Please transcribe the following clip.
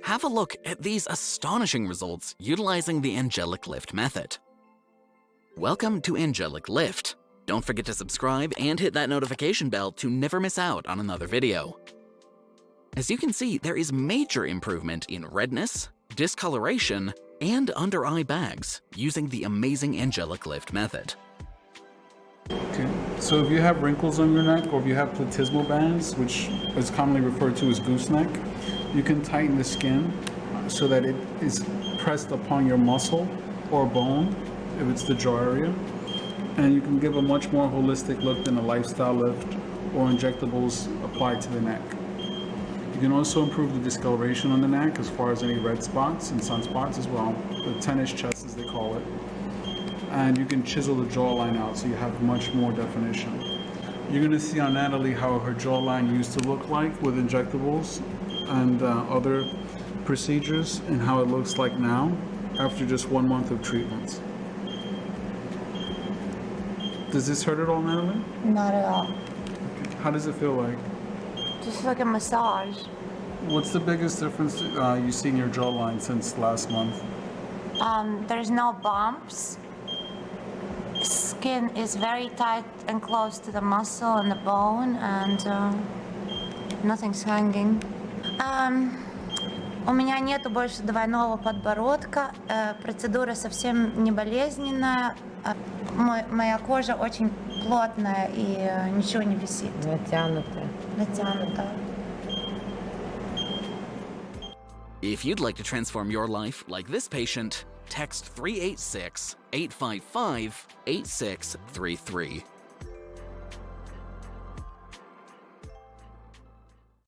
Have a look at these astonishing results utilizing the Angelic Lift method. Welcome to Angelic Lift. Don't forget to subscribe and hit that notification bell to never miss out on another video. As you can see, there is major improvement in redness, discoloration, and under-eye bags using the amazing Angelic Lift method. Okay, so if you have wrinkles on your neck or if you have platysmal bands, which is commonly referred to as gooseneck, you can tighten the skin so that it is pressed upon your muscle or bone, if it's the jaw area, and you can give a much more holistic look than a lifestyle lift or injectables applied to the neck. You can also improve the discoloration on the neck as far as any red spots and sunspots as well, the tennis chest as they call it. And you can chisel the jawline out so you have much more definition. You're going to see on Natalie how her jawline used to look like with injectables and other procedures and how it looks like now after just 1 month of treatments. Does this hurt at all, Natalie? Not at all. Okay. How does it feel like? Just like a massage. What's the biggest difference you see in your jawline since last month? There's no bumps. Skin is very tight and close to the muscle and the bone, and nothing's hanging. У меня нету больше двойного подбородка. Процедура совсем не болезненная. Моя кожа очень плотная и ничего не висит. Натянутая. Натянутая. If you'd like to transform your life like this patient, text 386-855-8633.